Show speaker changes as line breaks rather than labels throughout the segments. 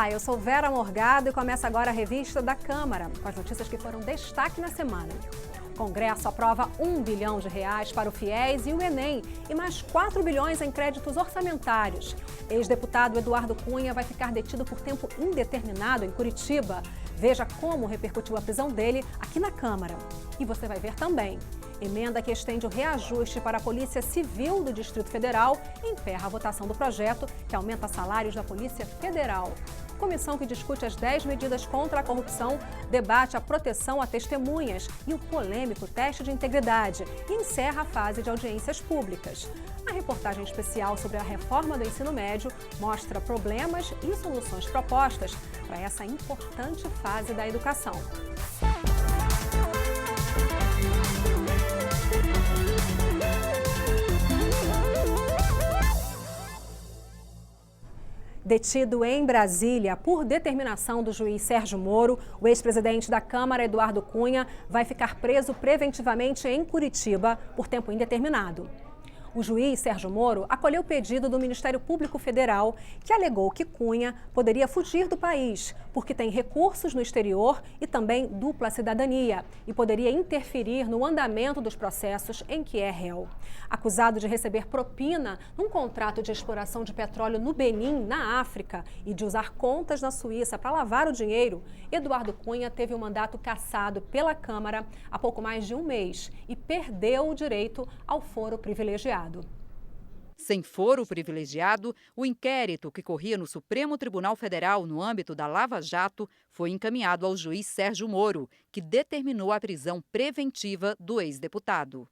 Olá, eu sou Vera Morgado e começa agora a revista da Câmara, com as notícias que foram destaque na semana. O Congresso aprova R$1 bilhão para o FIES e o Enem e mais 4 bilhões em créditos orçamentários. Ex-deputado Eduardo Cunha vai ficar detido por tempo indeterminado em Curitiba. Veja como repercutiu a prisão dele aqui na Câmara. E você vai ver também. Emenda que estende o reajuste para a Polícia Civil do Distrito Federal emperra a votação do projeto que aumenta salários da Polícia Federal. Comissão que discute as 10 medidas contra a corrupção debate a proteção a testemunhas e o polêmico teste de integridade e encerra a fase de audiências públicas. A reportagem especial sobre a reforma do ensino médio mostra problemas e soluções propostas para essa importante fase da educação. Detido em Brasília por determinação do juiz Sérgio Moro, o ex-presidente da Câmara, Eduardo Cunha, vai ficar preso preventivamente em Curitiba por tempo indeterminado. O juiz Sérgio Moro acolheu o pedido do Ministério Público Federal, que alegou que Cunha poderia fugir do país, porque tem recursos no exterior e também dupla cidadania, e poderia interferir no andamento dos processos em que é réu. Acusado de receber propina num contrato de exploração de petróleo no Benin, na África, e de usar contas na Suíça para lavar o dinheiro, Eduardo Cunha teve o mandato cassado pela Câmara há pouco mais de um mês e perdeu o direito ao foro privilegiado.
Sem foro privilegiado, o inquérito que corria no Supremo Tribunal Federal no âmbito da Lava Jato foi encaminhado ao juiz Sérgio Moro, que determinou a prisão preventiva do ex-deputado.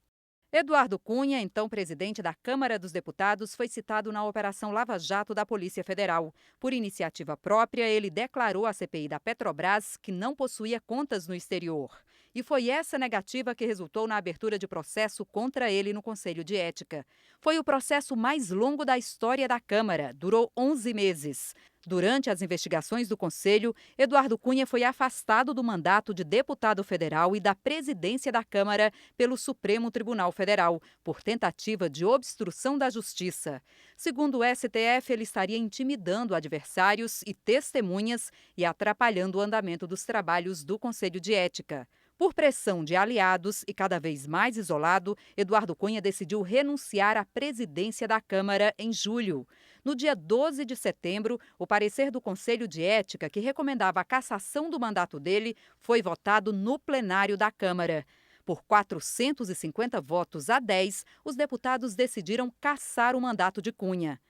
Eduardo Cunha, então presidente da Câmara dos Deputados, foi citado na Operação Lava Jato da Polícia Federal. Por iniciativa própria, ele declarou à CPI da Petrobras que não possuía contas no exterior. E foi essa negativa que resultou na abertura de processo contra ele no Conselho de Ética. Foi o processo mais longo da história da Câmara, durou 11 meses. Durante as investigações do Conselho, Eduardo Cunha foi afastado do mandato de deputado federal e da presidência da Câmara pelo Supremo Tribunal Federal, por tentativa de obstrução da Justiça. Segundo o STF, ele estaria intimidando adversários e testemunhas e atrapalhando o andamento dos trabalhos do Conselho de Ética. Por pressão de aliados e cada vez mais isolado, Eduardo Cunha decidiu renunciar à presidência da Câmara em julho. No dia 12 de setembro, o parecer do Conselho de Ética, que recomendava a cassação do mandato dele, foi votado no plenário da Câmara. Por 450 votos a 10, os deputados decidiram cassar o mandato de Cunha.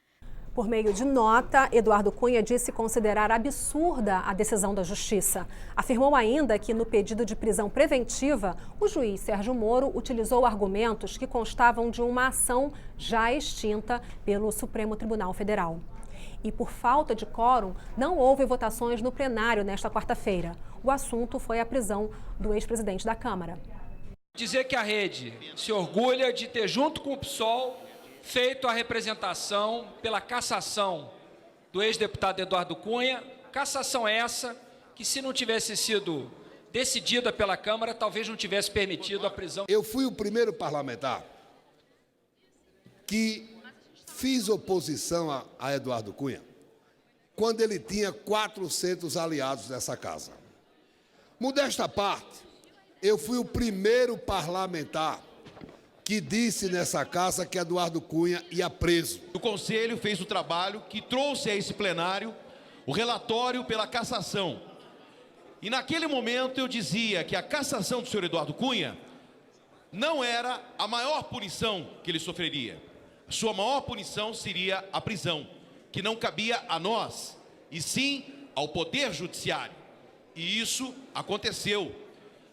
Por meio de nota, Eduardo Cunha disse considerar absurda a decisão da Justiça. Afirmou ainda que, no pedido de prisão preventiva, o juiz Sérgio Moro utilizou argumentos que constavam de uma ação já extinta pelo Supremo Tribunal Federal. E por falta de quórum, não houve votações no plenário nesta quarta-feira. O assunto foi a prisão do ex-presidente da Câmara.
Dizer que a rede se orgulha de ter, junto com o PSOL, feito a representação pela cassação do ex-deputado Eduardo Cunha, cassação essa que, se não tivesse sido decidida pela Câmara, talvez não tivesse permitido a prisão.
Eu fui o primeiro parlamentar que fiz oposição a Eduardo Cunha quando ele tinha 400 aliados nessa casa. Modesta parte, eu fui o primeiro parlamentar que disse nessa casa que Eduardo Cunha ia preso.
O Conselho fez o trabalho que trouxe a esse plenário o relatório pela cassação. E naquele momento eu dizia que a cassação do senhor Eduardo Cunha não era a maior punição que ele sofreria. A sua maior punição seria a prisão, que não cabia a nós, e sim ao Poder Judiciário. E isso aconteceu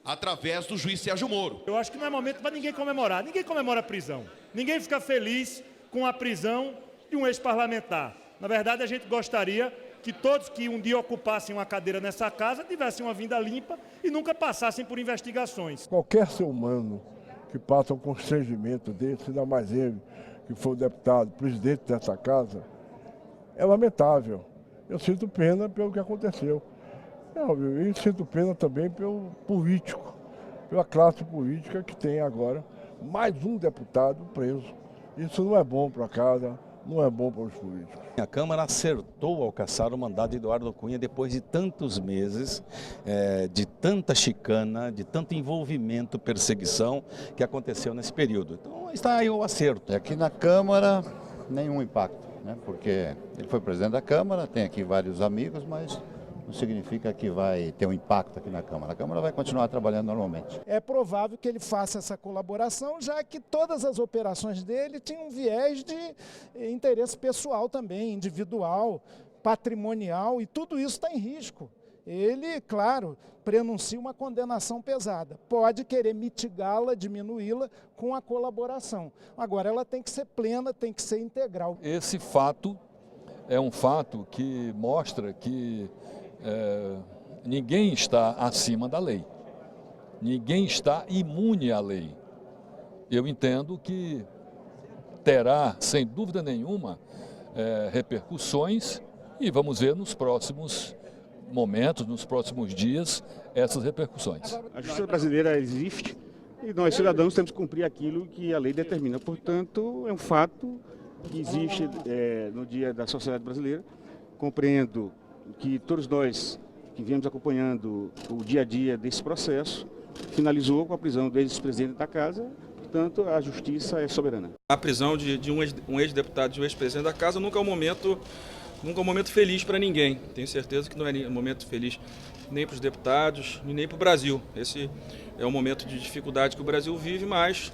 através do juiz Sérgio Moro.
Eu acho que não é momento para ninguém comemorar. Ninguém comemora a prisão. Ninguém fica feliz com a prisão de um ex-parlamentar. Na verdade, a gente gostaria que todos que um dia ocupassem uma cadeira nessa casa tivessem uma vida limpa e nunca passassem por investigações.
Qualquer ser humano que passa um constrangimento desse, ainda mais ele, que foi o deputado, presidente dessa casa, é lamentável. Eu sinto pena pelo que aconteceu. Eu sinto pena também pelo político, pela classe política que tem agora mais um deputado preso. Isso não é bom para a casa, não é bom para os políticos.
A Câmara acertou ao cassar o mandato de Eduardo Cunha depois de tantos meses, de tanta chicana, de tanto envolvimento, perseguição que aconteceu nesse período. Então está aí o acerto.
Aqui na Câmara, nenhum impacto, né? Porque ele foi presidente da Câmara, tem aqui vários amigos, mas não significa que vai ter um impacto aqui na Câmara. A Câmara vai continuar trabalhando normalmente.
É provável que ele faça essa colaboração, já que todas as operações dele tinham um viés de interesse pessoal também, individual, patrimonial, e tudo isso está em risco. Ele, claro, prenuncia uma condenação pesada. Pode querer mitigá-la, diminuí-la com a colaboração. Agora, ela tem que ser plena, tem que ser integral.
Esse fato é um fato que mostra que ninguém está acima da lei, ninguém está imune à lei. Eu entendo que terá, sem dúvida nenhuma, repercussões e vamos ver nos próximos momentos, nos próximos dias, essas repercussões.
A justiça brasileira existe e nós, cidadãos, temos que cumprir aquilo que a lei determina. Portanto, é um fato que existe no dia da sociedade brasileira. Compreendo que todos nós que viemos acompanhando o dia a dia desse processo, finalizou com a prisão do ex-presidente da Casa, portanto a justiça é soberana.
A prisão de um ex-deputado, de um ex-presidente da Casa, nunca é um momento feliz para ninguém. Tenho certeza que não é um momento feliz nem para os deputados e nem para o Brasil. Esse é um momento de dificuldade que o Brasil vive, mas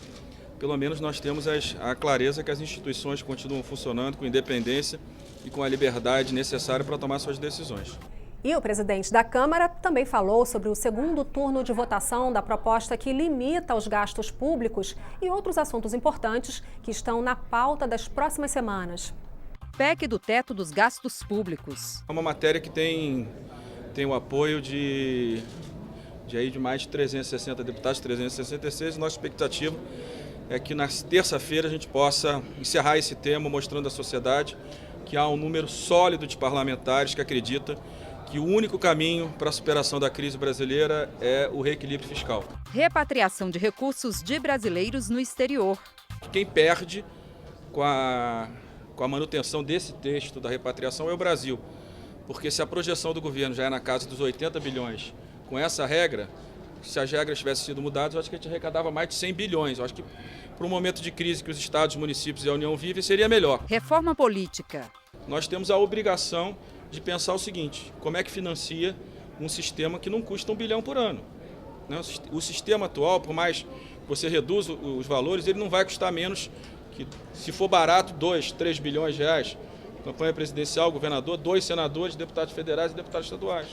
pelo menos nós temos a clareza que as instituições continuam funcionando com independência e com a liberdade necessária para tomar suas decisões.
E o presidente da Câmara também falou sobre o segundo turno de votação da proposta que limita os gastos públicos e outros assuntos importantes que estão na pauta das próximas semanas.
PEC do teto dos gastos públicos.
É uma matéria que tem o apoio de mais de 360 deputados, 366. Nossa expectativa é que na terça-feira a gente possa encerrar esse tema mostrando à sociedade que há um número sólido de parlamentares que acredita que o único caminho para a superação da crise brasileira é o reequilíbrio fiscal.
Repatriação de recursos de brasileiros no exterior.
Quem perde com a manutenção desse texto da repatriação é o Brasil, porque se a projeção do governo já é na casa dos 80 bilhões, com essa regra, se as regras tivessem sido mudadas, eu acho que a gente arrecadava mais de 100 bilhões. Eu acho que para um momento de crise que os estados, municípios e a União vivem, seria melhor.
Reforma política.
Nós temos a obrigação de pensar o seguinte: como é que financia um sistema que não custa 1 bilhão por ano? O sistema atual, por mais que você reduza os valores, ele não vai custar menos que, se for barato, 2, 3 bilhões de reais. Campanha presidencial, governador, 2 senadores, deputados federais e deputados estaduais.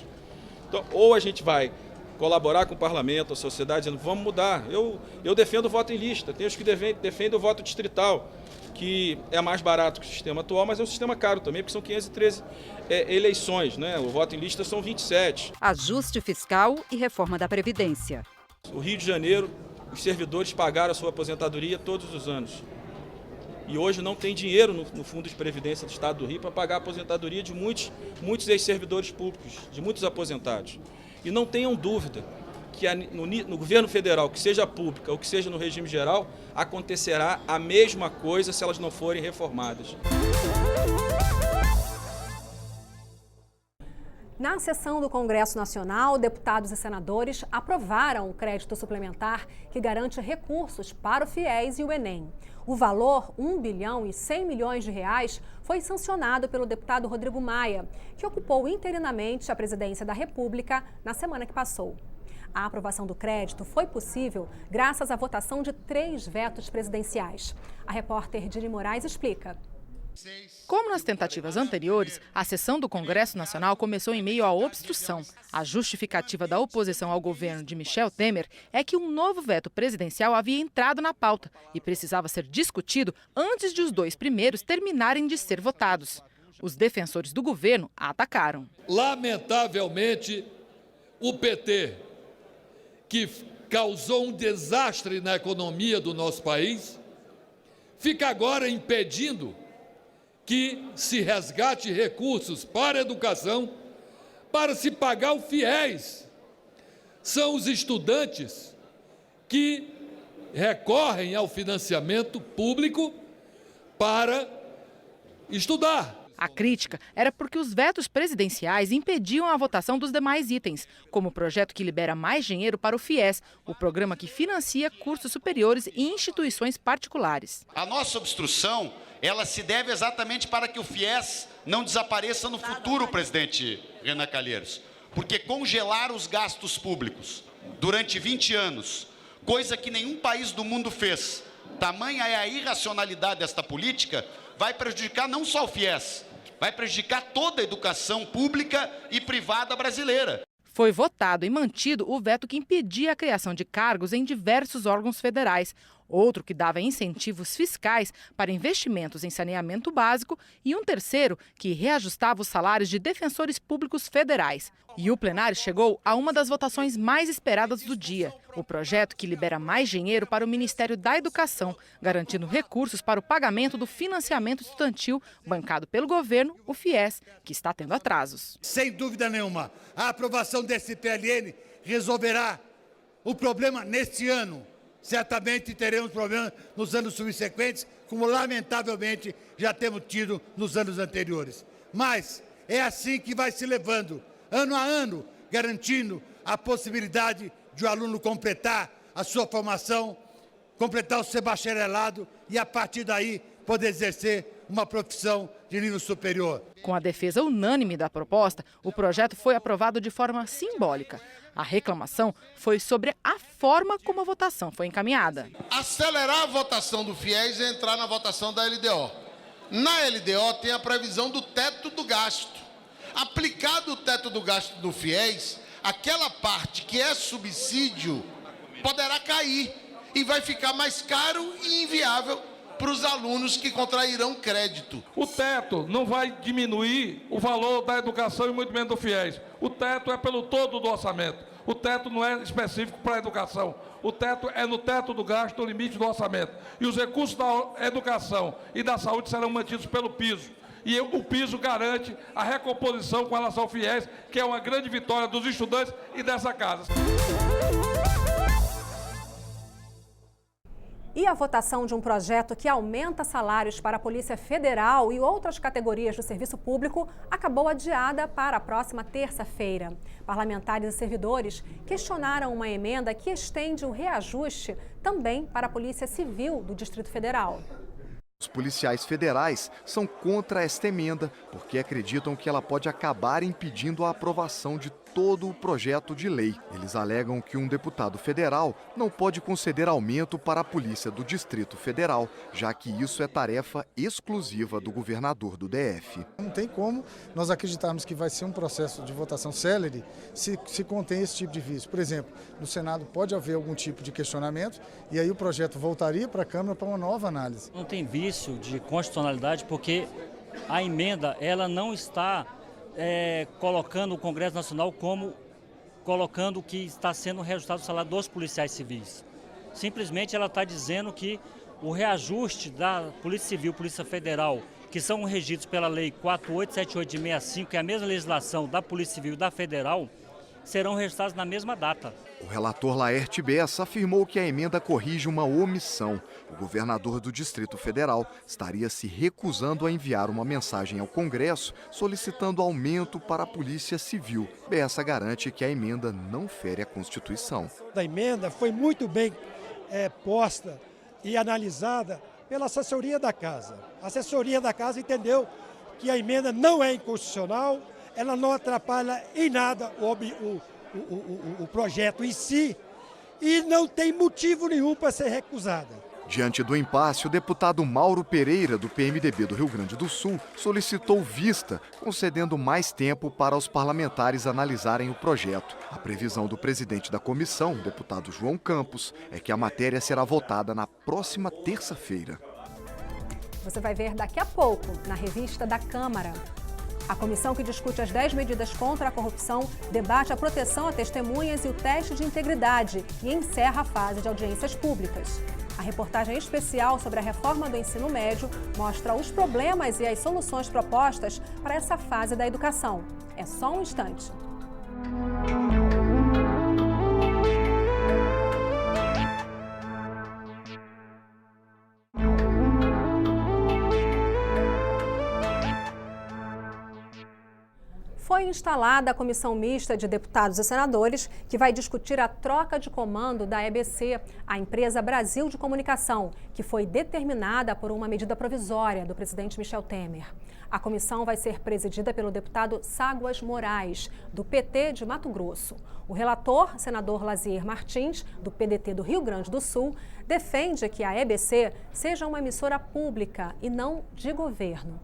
Então, ou a gente vai colaborar com o parlamento, a sociedade, dizendo vamos mudar. Eu defendo o voto em lista, tem os que defendem o voto distrital, que é mais barato que o sistema atual, mas é um sistema caro também, porque são 513 eleições, né? O voto em lista são 27.
Ajuste fiscal e reforma da Previdência.
O Rio de Janeiro, os servidores pagaram a sua aposentadoria todos os anos. E hoje não tem dinheiro no Fundo de Previdência do Estado do Rio para pagar a aposentadoria de muitos ex-servidores públicos, de muitos aposentados. E não tenham dúvida que no governo federal, que seja pública ou que seja no regime geral, acontecerá a mesma coisa se elas não forem reformadas.
Na sessão do Congresso Nacional, deputados e senadores aprovaram o crédito suplementar que garante recursos para o FIES e o Enem. O valor, 1 bilhão e 100 milhões de reais, foi sancionado pelo deputado Rodrigo Maia, que ocupou interinamente a presidência da República na semana que passou. A aprovação do crédito foi possível graças à votação de 3 vetos presidenciais. A repórter Diri Moraes explica.
Como nas tentativas anteriores, a sessão do Congresso Nacional começou em meio à obstrução. A justificativa da oposição ao governo de Michel Temer é que um novo veto presidencial havia entrado na pauta e precisava ser discutido antes de os 2 primeiros terminarem de ser votados. Os defensores do governo a atacaram.
Lamentavelmente, o PT, que causou um desastre na economia do nosso país, fica agora impedindo que se resgate recursos para a educação, para se pagar o FIES. São os estudantes que recorrem ao financiamento público para estudar.
A crítica era porque os vetos presidenciais impediam a votação dos demais itens, como o projeto que libera mais dinheiro para o FIES, o programa que financia cursos superiores e instituições particulares.
A nossa obstrução, ela se deve exatamente para que o FIES não desapareça no futuro, presidente Renan Calheiros. Porque congelar os gastos públicos durante 20 anos, coisa que nenhum país do mundo fez, tamanha é a irracionalidade desta política, vai prejudicar não só o FIES, vai prejudicar toda a educação pública e privada brasileira.
Foi votado e mantido o veto que impedia a criação de cargos em diversos órgãos federais, outro que dava incentivos fiscais para investimentos em saneamento básico e um terceiro que reajustava os salários de defensores públicos federais. E o plenário chegou a uma das votações mais esperadas do dia, o projeto que libera mais dinheiro para o Ministério da Educação, garantindo recursos para o pagamento do financiamento estudantil bancado pelo governo, o FIES, que está tendo atrasos.
Sem dúvida nenhuma, a aprovação desse PLN resolverá o problema neste ano. Certamente teremos problemas nos anos subsequentes, como lamentavelmente já temos tido nos anos anteriores. Mas é assim que vai se levando, ano a ano, garantindo a possibilidade de o aluno completar a sua formação, completar o seu bacharelado e, a partir daí, poder exercer uma profissão de nível superior.
Com a defesa unânime da proposta, o projeto foi aprovado de forma simbólica. A reclamação foi sobre a forma como a votação foi encaminhada.
Acelerar a votação do FIES e entrar na votação da LDO. Na LDO tem a previsão do teto do gasto. Aplicado o teto do gasto do FIES, aquela parte que é subsídio poderá cair e vai ficar mais caro e inviável para os alunos que contrairão crédito.
O teto não vai diminuir o valor da educação e muito menos do FIES. O teto é pelo todo do orçamento. O teto não é específico para a educação. O teto é no teto do gasto, no limite do orçamento. E os recursos da educação e da saúde serão mantidos pelo piso. E o piso garante a recomposição com relação ao FIES, que é uma grande vitória dos estudantes e dessa casa.
E a votação de um projeto que aumenta salários para a Polícia Federal e outras categorias do serviço público acabou adiada para a próxima terça-feira. Parlamentares e servidores questionaram uma emenda que estende o reajuste também para a Polícia Civil do Distrito Federal.
Os policiais federais são contra esta emenda porque acreditam que ela pode acabar impedindo a aprovação de todo o projeto de lei. Eles alegam que um deputado federal não pode conceder aumento para a Polícia do Distrito Federal, já que isso é tarefa exclusiva do governador do DF.
Não tem como nós acreditarmos que vai ser um processo de votação célere se contém esse tipo de vício. Por exemplo, no Senado pode haver algum tipo de questionamento e aí o projeto voltaria para a Câmara para uma nova análise.
Não tem vício de constitucionalidade porque a emenda ela não está colocando o Congresso Nacional como colocando que está sendo reajustado o salário dos policiais civis. Simplesmente ela está dizendo que o reajuste da Polícia Civil, Polícia Federal, que são regidos pela Lei 4878 de 65, que é a mesma legislação da Polícia Civil e da Federal, serão reajustados na mesma data.
O relator Laerte Bessa afirmou que a emenda corrige uma omissão. O governador do Distrito Federal estaria se recusando a enviar uma mensagem ao Congresso solicitando aumento para a Polícia Civil. Bessa garante que a emenda não fere a Constituição.
A emenda foi muito bem posta e analisada pela assessoria da Casa. A assessoria da Casa entendeu que a emenda não é inconstitucional, ela não atrapalha em nada o projeto em si e não tem motivo nenhum para ser recusada.
Diante do impasse, o deputado Mauro Pereira, do PMDB do Rio Grande do Sul, solicitou vista, concedendo mais tempo para os parlamentares analisarem o projeto. A previsão do presidente da comissão, o deputado João Campos, é que a matéria será votada na próxima terça-feira.
Você vai ver daqui a pouco, na revista da Câmara. A comissão que discute as 10 medidas contra a corrupção debate a proteção a testemunhas e o teste de integridade e encerra a fase de audiências públicas. A reportagem especial sobre a reforma do ensino médio mostra os problemas e as soluções propostas para essa fase da educação. É só um instante. Foi instalada a comissão mista de deputados e senadores que vai discutir a troca de comando da EBC, a empresa Brasil de Comunicação, que foi determinada por uma medida provisória do presidente Michel Temer. A comissão vai ser presidida pelo deputado Ságuas Moraes, do PT de Mato Grosso. O relator, senador Lazier Martins, do PDT do Rio Grande do Sul, defende que a EBC seja uma emissora pública e não de governo.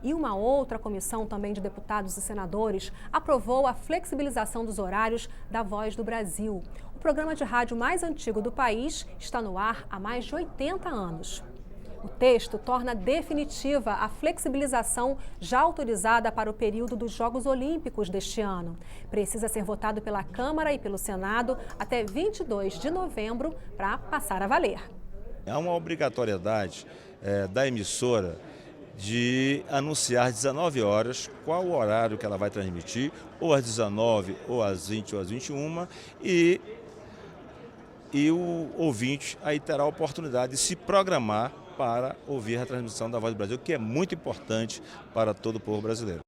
E uma outra comissão, também de deputados e senadores, aprovou a flexibilização dos horários da Voz do Brasil. O programa de rádio mais antigo do país está no ar há mais de 80 anos. O texto torna definitiva a flexibilização já autorizada para o período dos Jogos Olímpicos deste ano. Precisa ser votado pela Câmara e pelo Senado até 22 de novembro para passar a valer.
Há uma obrigatoriedade da emissora de anunciar às 19 horas qual o horário que ela vai transmitir, ou às 19, ou às 20, ou às 21, e o ouvinte aí terá a oportunidade de se programar para ouvir a transmissão da Voz do Brasil, que é muito importante para todo o povo brasileiro.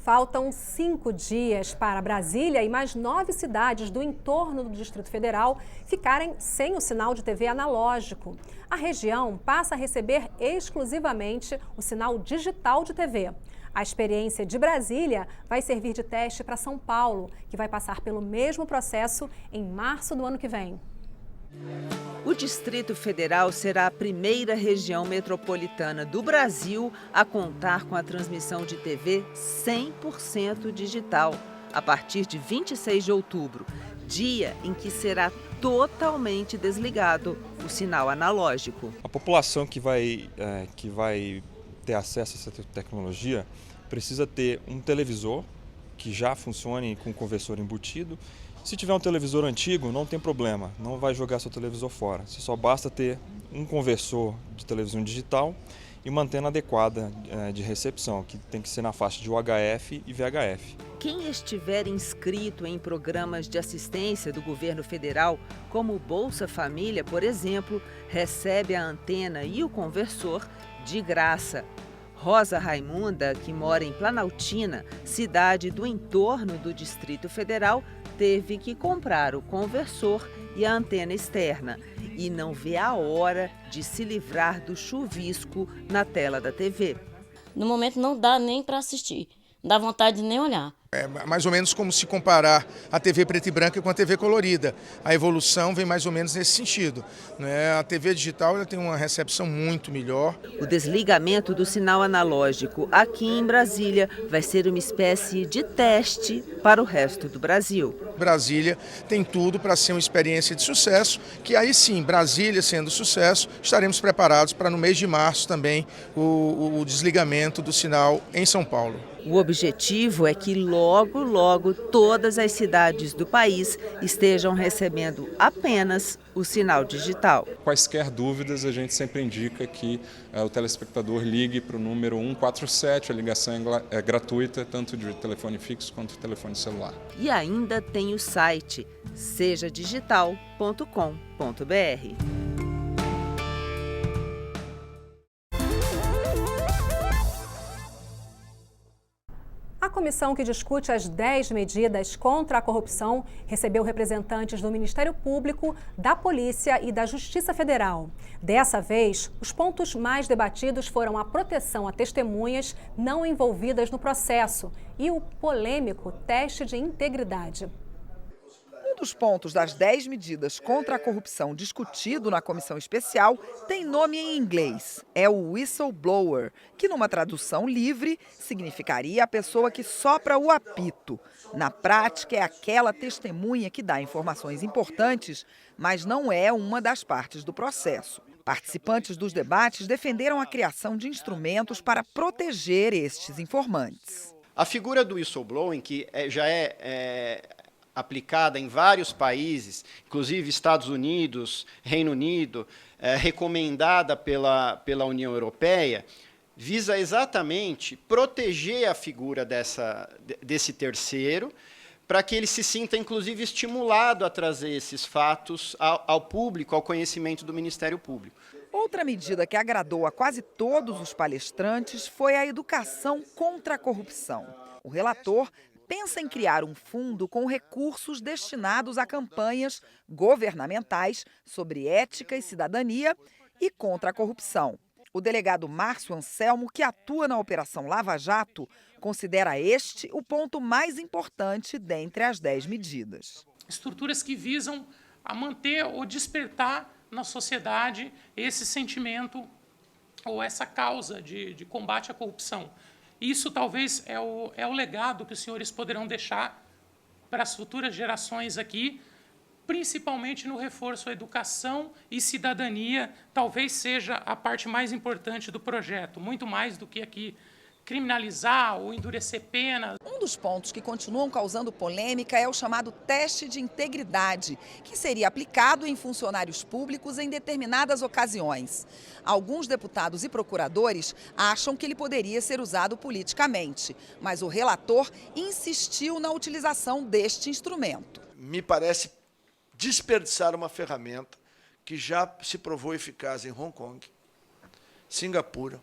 Faltam 5 dias para Brasília e mais 9 cidades do entorno do Distrito Federal ficarem sem o sinal de TV analógico. A região passa a receber exclusivamente o sinal digital de TV. A experiência de Brasília vai servir de teste para São Paulo, que vai passar pelo mesmo processo em março do ano que vem.
O Distrito Federal será a primeira região metropolitana do Brasil a contar com a transmissão de TV 100% digital, a partir de 26 de outubro, dia em que será totalmente desligado o sinal analógico.
A população que vai ter acesso a essa tecnologia precisa ter um televisor que já funcione com conversor embutido. Se tiver um televisor antigo, não tem problema, não vai jogar seu televisor fora. Só basta ter um conversor de televisão digital e uma antena adequada de recepção, que tem que ser na faixa de UHF e VHF.
Quem estiver inscrito em programas de assistência do governo federal, como o Bolsa Família, por exemplo, recebe a antena e o conversor de graça. Rosa Raimunda, que mora em Planaltina, cidade do entorno do Distrito Federal, teve que comprar o conversor e a antena externa e não vê a hora de se livrar do chuvisco na tela da TV.
No momento não dá nem para assistir, não dá vontade de nem olhar.
É mais ou menos como se comparar a TV preta e branca com a TV colorida. A evolução vem mais ou menos nesse sentido. A TV digital ela tem uma recepção muito melhor.
O desligamento do sinal analógico aqui em Brasília vai ser uma espécie de teste para o resto do Brasil.
Brasília tem tudo para ser uma experiência de sucesso, que aí sim, Brasília sendo sucesso, estaremos preparados para no mês de março também o desligamento do sinal em São Paulo.
O objetivo é que logo todas as cidades do país estejam recebendo apenas o sinal digital.
Quaisquer dúvidas, a gente sempre indica que o telespectador ligue para o número 147, a ligação é gratuita, tanto de telefone fixo quanto de telefone celular.
E ainda tem o site sejadigital.com.br.
A comissão que discute as 10 medidas contra a corrupção recebeu representantes do Ministério Público, da Polícia e da Justiça Federal. Dessa vez, os pontos mais debatidos foram a proteção a testemunhas não envolvidas no processo e o polêmico teste de integridade.
Um dos pontos das 10 medidas contra a corrupção discutido na comissão especial tem nome em inglês. É o whistleblower, que numa tradução livre significaria a pessoa que sopra o apito. Na prática, é aquela testemunha que dá informações importantes, mas não é uma das partes do processo. Participantes dos debates defenderam a criação de instrumentos para proteger estes informantes.
A figura do whistleblowing, que já é aplicada em vários países, inclusive Estados Unidos, Reino Unido, recomendada pela União Europeia, visa exatamente proteger a figura desse terceiro para que ele se sinta, inclusive, estimulado a trazer esses fatos ao público, ao conhecimento do Ministério Público.
Outra medida que agradou a quase todos os palestrantes foi a educação contra a corrupção. O relator pensa em criar um fundo com recursos destinados a campanhas governamentais sobre ética e cidadania e contra a corrupção. O delegado Márcio Anselmo, que atua na Operação Lava Jato, considera este o ponto mais importante dentre as 10 medidas.
Estruturas que visam a manter ou despertar na sociedade esse sentimento ou essa causa de combate à corrupção. Isso talvez é o legado que os senhores poderão deixar para as futuras gerações aqui, principalmente no reforço à educação e cidadania, talvez seja a parte mais importante do projeto, muito mais do que aqui criminalizar ou endurecer penas.
Um dos pontos que continuam causando polêmica é o chamado teste de integridade, que seria aplicado em funcionários públicos em determinadas ocasiões. Alguns deputados e procuradores acham que ele poderia ser usado politicamente, mas o relator insistiu na utilização deste instrumento.
Me parece desperdiçar uma ferramenta que já se provou eficaz em Hong Kong, Singapura,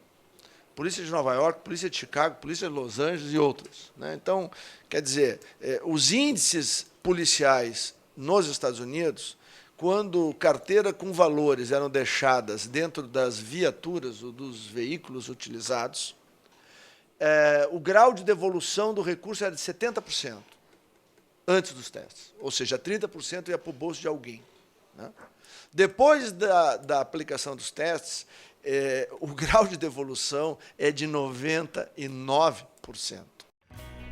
Polícia de Nova York, Polícia de Chicago, Polícia de Los Angeles e outras. Então, quer dizer, os índices policiais nos Estados Unidos, quando carteira com valores eram deixadas dentro das viaturas ou dos veículos utilizados, o grau de devolução do recurso era de 70%. Antes dos testes, ou seja, 30% ia para o bolso de alguém. Depois da aplicação dos testes, o grau de devolução é de 99%.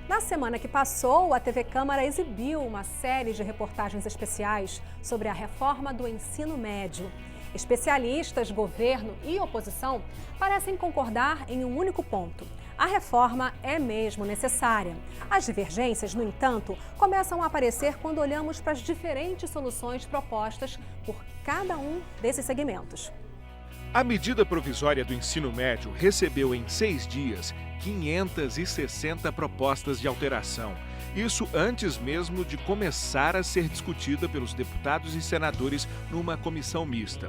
Na semana que passou, a TV Câmara exibiu uma série de reportagens especiais sobre a reforma do ensino médio. Especialistas, governo e oposição parecem concordar em um único ponto: a reforma é mesmo necessária. As divergências, no entanto, começam a aparecer quando olhamos para as diferentes soluções propostas por cada um desses segmentos.
A medida provisória do ensino médio recebeu em 6 dias 560 propostas de alteração. Isso antes mesmo de começar a ser discutida pelos deputados e senadores numa comissão mista.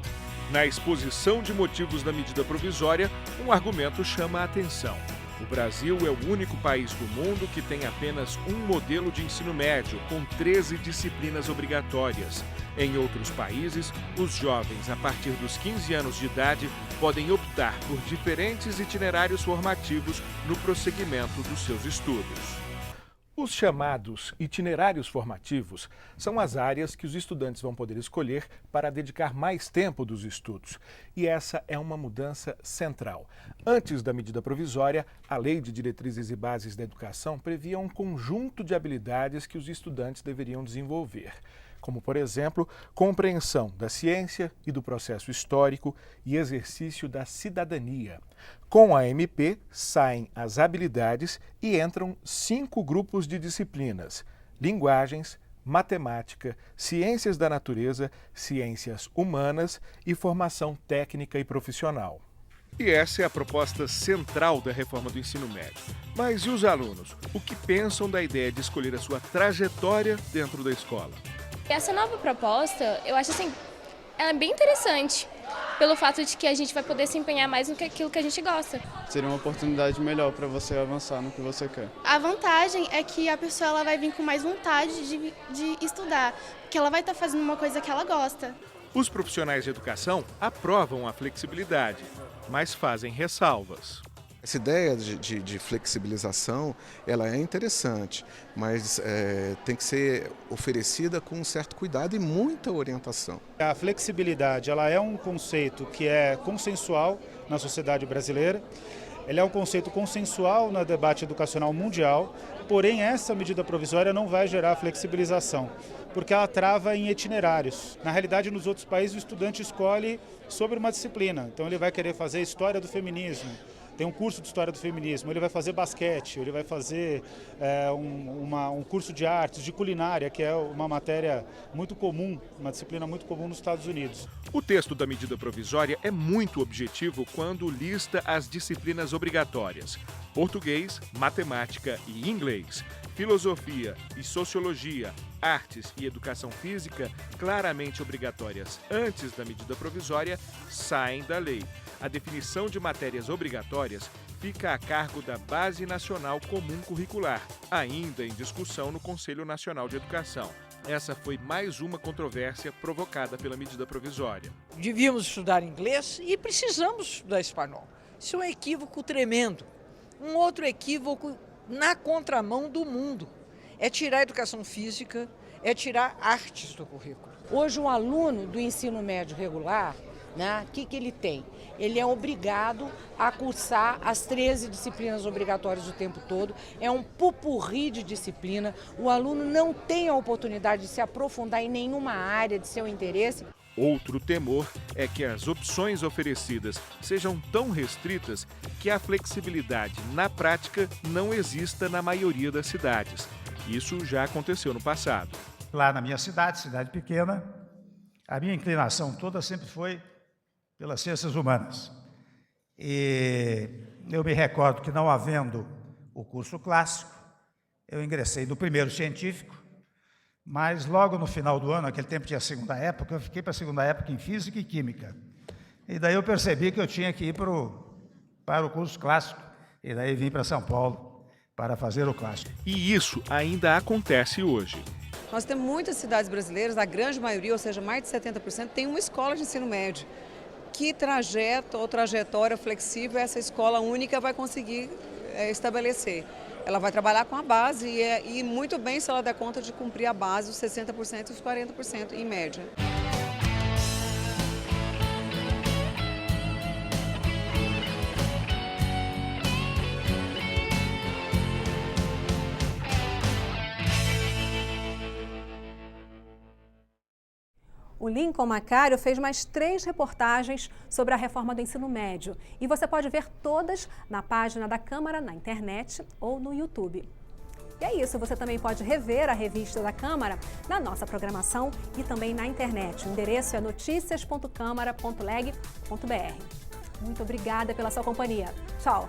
Na exposição de motivos da medida provisória, um argumento chama a atenção. O Brasil é o único país do mundo que tem apenas um modelo de ensino médio, com 13 disciplinas obrigatórias. Em outros países, os jovens, a partir dos 15 anos de idade, podem optar por diferentes itinerários formativos no prosseguimento dos seus estudos. Os chamados itinerários formativos são as áreas que os estudantes vão poder escolher para dedicar mais tempo dos estudos. E essa é uma mudança central. Antes da medida provisória, a Lei de Diretrizes e Bases da Educação previa um conjunto de habilidades que os estudantes deveriam desenvolver, como, por exemplo, compreensão da ciência e do processo histórico e exercício da cidadania. Com a MP, saem as habilidades e entram 5 grupos de disciplinas: linguagens, matemática, ciências da natureza, ciências humanas e formação técnica e profissional. E essa é a proposta central da reforma do ensino médio. Mas e os alunos? O que pensam da ideia de escolher a sua trajetória dentro da escola?
Essa nova proposta, eu acho assim, ela é bem interessante, pelo fato de que a gente vai poder se empenhar mais no que aquilo que a gente gosta.
Seria uma oportunidade melhor para você avançar no que você quer.
A vantagem é que a pessoa ela vai vir com mais vontade de estudar, porque ela vai estar fazendo uma coisa que ela gosta.
Os profissionais de educação aprovam a flexibilidade, mas fazem ressalvas.
Essa ideia de flexibilização, ela é interessante, mas tem que ser oferecida com um certo cuidado e muita orientação.
A flexibilidade, ela é um conceito que é consensual na sociedade brasileira, ele é um conceito consensual no debate educacional mundial, porém essa medida provisória não vai gerar flexibilização, porque ela trava em itinerários. Na realidade, nos outros países, o estudante escolhe sobre uma disciplina, então ele vai querer fazer História do Feminismo, tem um curso de História do Feminismo, ele vai fazer basquete, ele vai fazer um curso de artes, de culinária, que é uma matéria muito comum, uma disciplina muito comum nos Estados Unidos.
O texto da medida provisória é muito objetivo quando lista as disciplinas obrigatórias. português, matemática e inglês, filosofia e sociologia, artes e educação física, claramente obrigatórias antes da medida provisória, saem da lei. A definição de matérias obrigatórias fica a cargo da Base Nacional Comum Curricular, ainda em discussão no Conselho Nacional de Educação. Essa foi mais uma controvérsia provocada pela medida provisória.
Devíamos estudar inglês e precisamos estudar espanhol. Isso é um equívoco tremendo. Um outro equívoco na contramão do mundo é tirar a educação física, é tirar artes do currículo.
Hoje, um aluno do ensino médio regular, o que ele tem? Ele é obrigado a cursar as 13 disciplinas obrigatórias o tempo todo, é um pupurri de disciplina, o aluno não tem a oportunidade de se aprofundar em nenhuma área de seu interesse.
Outro temor é que as opções oferecidas sejam tão restritas que a flexibilidade na prática não exista na maioria das cidades. Isso já aconteceu no passado.
Lá na minha cidade pequena, a minha inclinação toda sempre foi pelas ciências humanas. E eu me recordo que, não havendo o curso clássico, eu ingressei no primeiro científico, mas logo no final do ano, naquele tempo tinha a segunda época, eu fiquei para a segunda época em Física e Química. E daí eu percebi que eu tinha que ir para o curso clássico, e daí vim para São Paulo para fazer o clássico.
E isso ainda acontece hoje.
Nós temos muitas cidades brasileiras, a grande maioria, ou seja, mais de 70%, tem uma escola de ensino médio. Que trajeto ou trajetória flexível essa escola única vai conseguir estabelecer? Ela vai trabalhar com a base e muito bem se ela der conta de cumprir a base, os 60% e os 40% em média.
O Lincoln Macário fez mais 3 reportagens sobre a reforma do ensino médio. E você pode ver todas na página da Câmara, na internet ou no YouTube. E é isso, você também pode rever a revista da Câmara na nossa programação e também na internet. O endereço é noticias.câmara.leg.br. Muito obrigada pela sua companhia. Tchau!